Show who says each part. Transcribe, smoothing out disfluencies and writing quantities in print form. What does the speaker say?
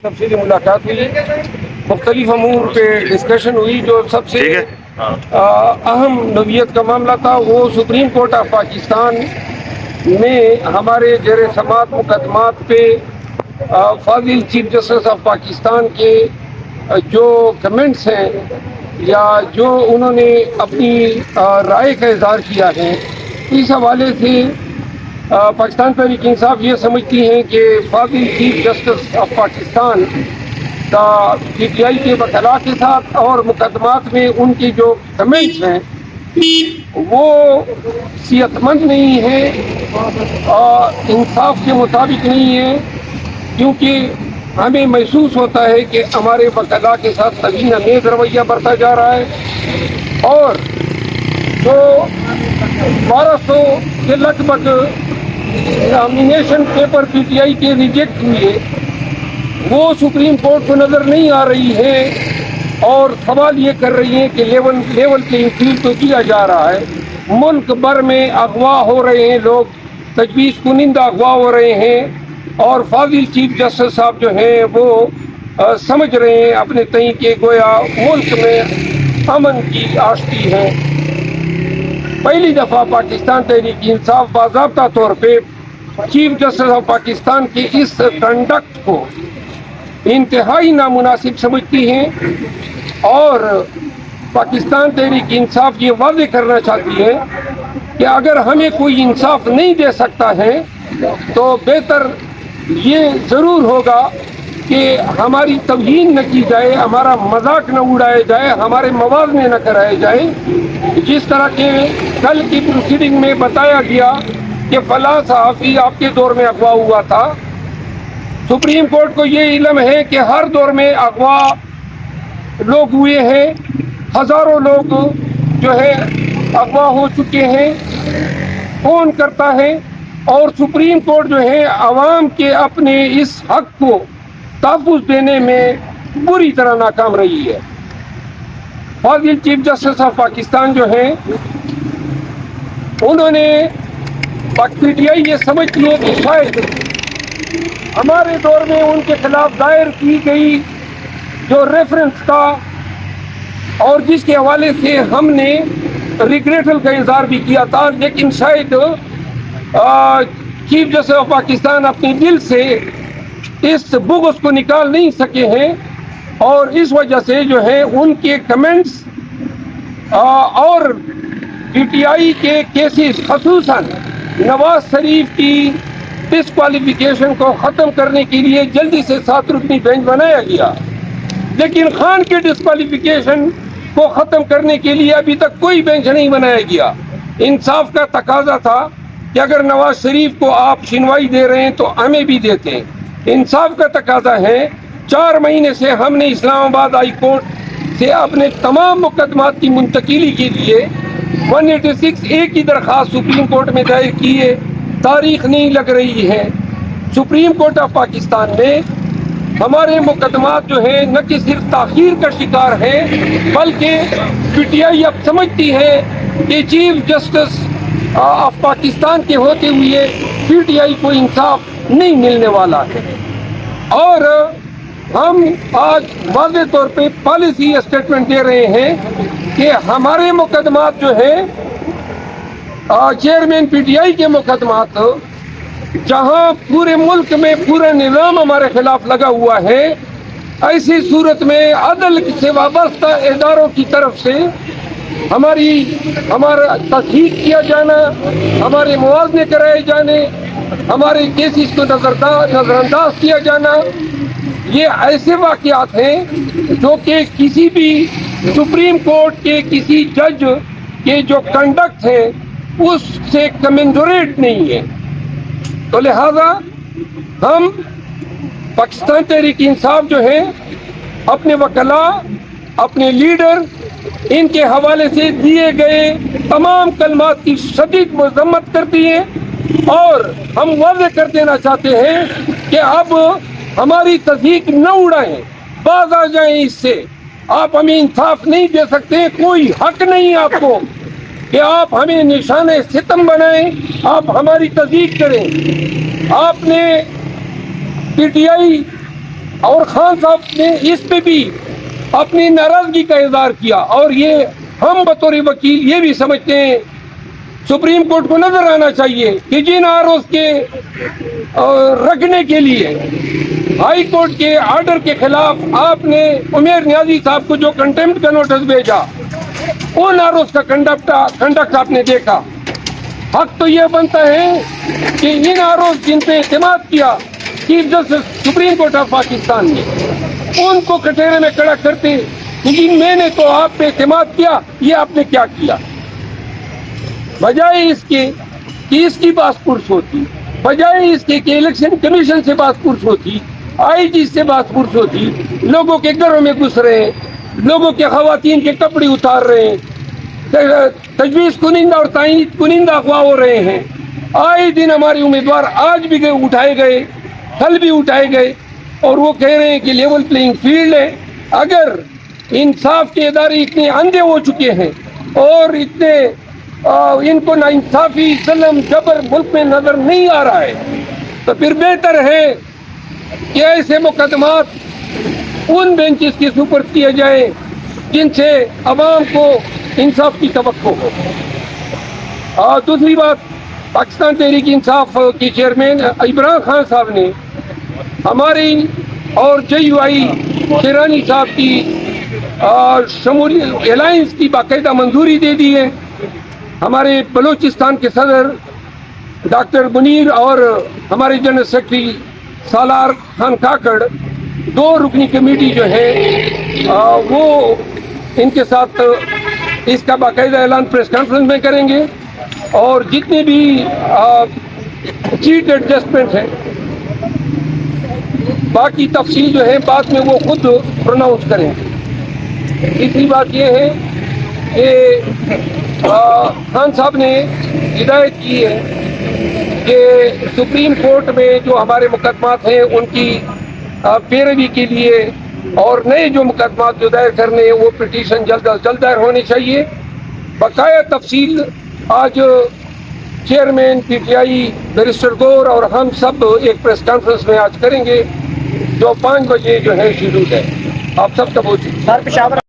Speaker 1: तफसीली मुलाकात हुई, मुख्तलिफ अमूर पे डिस्कशन हुई। जो सबसे अहम नोवियत का मामला था वो सुप्रीम कोर्ट ऑफ पाकिस्तान में हमारे जेर समात मुकदमात पे फाजिल चीफ जस्टिस ऑफ पाकिस्तान के जो कमेंट्स हैं या जो उन्होंने अपनी राय का इजहार किया है, इस हवाले से पाकिस्तान तहरीक इंसाफ ये समझती हैं कि फाजिल चीफ जस्टिस ऑफ पाकिस्तान का PTI के वकला के साथ और मुकदमात में उनके जो कमेंट्स हैं वो सेहतमंद नहीं है और इंसाफ के मुताबिक नहीं है, क्योंकि हमें महसूस होता है कि हमारे वकला के साथ तवीन अमेज रवैया बरता जा रहा है और जो 1200 के लगभग नॉमिनेशन पेपर PTI के रिजेक्ट हुए वो सुप्रीम कोर्ट को नज़र नहीं आ रही है और सवाल ये कर रही है कि लेवल प्लेइंग फील्ड तो किया जा रहा है। मुल्क भर में अगवा हो रहे हैं लोग, तजवीज़ कुनिंदा अगवा हो रहे हैं और फाजिल चीफ जस्टिस साहब जो हैं वो समझ रहे हैं अपने तय के गोया मुल्क में अमन की आश्ती है। पहली दफ़ा पाकिस्तान तहरीक इंसाफ बाज़ाब्ता तौर पे चीफ जस्टिस ऑफ पाकिस्तान के इस कंडक्ट को इंतहाई नामुनासिब समझती हैं और पाकिस्तान तहरीक इंसाफ ये वाज़ेह करना चाहती है कि अगर हमें कोई इंसाफ नहीं दे सकता है तो बेहतर ये ज़रूर होगा कि हमारी तौहीन न की जाए, हमारा मजाक न उड़ाया जाए, हमारे मवाज़ने न कराए जाए। जिस तरह के कल की प्रोसीडिंग में बताया गया कि फलां सहाफ़ी आपके दौर में अगवा हुआ था, सुप्रीम कोर्ट को ये इल्म है कि हर दौर में अगवा लोग हुए हैं, हज़ारों लोग जो है अगवा हो चुके हैं। कौन करता है? और सुप्रीम कोर्ट जो है आवाम के अपने इस हक को तहफ़्फ़ुज़ देने में बुरी तरह नाकाम रही है। फाजिल चीफ जस्टिस ऑफ पाकिस्तान जो हैं उन्होंने PTI ये समझती है कि शायद हमारे दौर में उनके खिलाफ दायर की गई जो रेफरेंस था और जिसके हवाले से हमने रिग्रेटल का इज़हार भी किया था, लेकिन शायद चीफ जस्टिस ऑफ पाकिस्तान अपने दिल से इस बुग़्ज़ को निकाल नहीं सके हैं और इस वजह से जो है उनके कमेंट्स और PTI के केसेस ख़ुसूसन नवाज शरीफ की डिस्क्वालिफिकेशन को ख़त्म करने के लिए जल्दी से 7 रुकनी बेंच बनाया गया, लेकिन खान के डिस्क्वालिफिकेशन को ख़त्म करने के लिए अभी तक कोई बेंच नहीं बनाया गया। इंसाफ का तकाजा था कि अगर नवाज शरीफ को आप सुनवाई दे रहे हैं तो हमें भी देते हैं। इंसाफ का तकाजा है 4 महीने से हमने इस्लामाबाद हाई कोर्ट से अपने तमाम मुकदमात की मुंतकिली के लिए 186A की दरख्वास्त सुप्रीम कोर्ट में दायर की है, तारीख नहीं लग रही है। सुप्रीम कोर्ट ऑफ पाकिस्तान में हमारे मुकदमात जो है न कि सिर्फ ताख़ीर का शिकार है बल्कि PTI अब समझती है कि चीफ जस्टिस ऑफ पाकिस्तान के होते हुए PTI को इंसाफ नहीं मिलने वाला है। और हम आज वाज़ेह तौर पे पॉलिसी स्टेटमेंट दे रहे हैं कि हमारे मुकदमात जो है चेयरमैन PTI के मुकदमात जहां पूरे मुल्क में पूरा निज़ाम हमारे खिलाफ लगा हुआ है, ऐसी सूरत में अदल से वाबस्ता इदारों की तरफ से हमारा तस्दीक किया जाना, हमारे मुआवजे कराए जाने, हमारे केसेस को नज़रअंदाज किया जाना, ये ऐसे वाक़यात हैं जो कि किसी भी सुप्रीम कोर्ट के किसी जज के जो कंडक्ट है उससे कमेंसुरेट नहीं है। तो लिहाजा हम पाकिस्तान तहरीक इंसाफ जो है अपने वकला, अपने लीडर, इनके हवाले से दिए गए तमाम कलमात की शदीद मज़म्मत करती है और हम वाज़ेह कर देना चाहते हैं कि अब हमारी तस्दीक न उड़ाएं, बाज आ जाएं इससे। आप हमें इंसाफ नहीं दे सकते, कोई हक नहीं आपको कि आप हमें निशाने सितम बनाएं, आप हमारी तस्दीक करें। आपने PTI اور خان صاحب نے اس پہ بھی اپنی ناراضگی کا اظہار کیا، اور یہ ہم بطور وکیل یہ بھی سمجھتے ہیں سپریم کورٹ کو نظر آنا چاہیے کہ جن آروز کے رکھنے کے لیے ہائی کورٹ کے آرڈر کے خلاف آپ نے عمیر نیازی صاحب کو جو کنٹمپٹ کا نوٹس بھیجا، ان آروز کا کنڈکٹ آپ نے دیکھا۔ حق تو یہ بنتا ہے کہ ان آروز جن پہ اعتماد کیا chief justice supreme court of Pakistan نے، ان کو کٹہرے میں کھڑا کرتے کہ میں نے تو آپ پہ اعتماد کیا، یہ آپ نے کیا کیا؟ بجائے اس کے کہ اس کی باس پرس ہوتی، بجائے اس کے کہ الیکشن کمیشن سے باس پرس ہوتی، آئی جی سے باس پرس ہوتی، لوگوں کے گھروں میں گھس رہے ہیں، لوگوں کے خواتین کے کپڑے اتار رہے ہیں، تجویز کنندہ اور تعین کنندہ اغوا ہو رہے ہیں، آئے دن ہمارے امیدوار آج بھی اٹھائے گئے، کل بھی اٹھائے گئے، اور وہ کہہ رہے ہیں کہ لیول پلینگ فیلڈ ہے۔ اگر انصاف کے ادارے اتنے اندھے ہو چکے ہیں اور اتنے ان کو ناانصافی، ظلم، جبر ملک میں نظر نہیں آ رہا ہے، تو پھر بہتر ہے کہ ایسے مقدمات ان بینچز کے سپرد کیے جائیں جن سے عوام کو انصاف کی توقع ہو۔ اور دوسری بات، پاکستان تحریک انصاف کے چیئرمین عمران خان صاحب نے ہماری اور جے یو آئی شیرانی صاحب کی شمولیت الائنس کی باقاعدہ منظوری دے دی ہے۔ ہمارے بلوچستان کے صدر ڈاکٹر منیر اور ہمارے جنرل سیکرٹری سالار خان کاکڑ، 2 رکنی کمیٹی جو ہے وہ ان کے ساتھ اس کا باقاعدہ اعلان پریس کانفرنس میں کریں گے، اور جتنے بھی چیٹ ایڈجسٹمنٹ ہے، باقی تفصیل جو ہے بعد میں وہ خود پروناؤنس کریں گے۔ تیسری بات یہ ہے کہ خان صاحب نے ہدایت کی ہے کہ سپریم کورٹ میں جو ہمارے مقدمات ہیں ان کی پیروی کے لیے اور نئے جو مقدمات جو دائر کرنے ہیں وہ پٹیشن جلد از جلد دائر ہونے چاہیے۔ بقایا تفصیل آج chairman P T I barrister گور اور ہم سب ایک پریس کانفرنس میں آج کریں گے جو 5 بجے جو ہے شیڈول ہے۔ آپ سب کا بہت شکریہ۔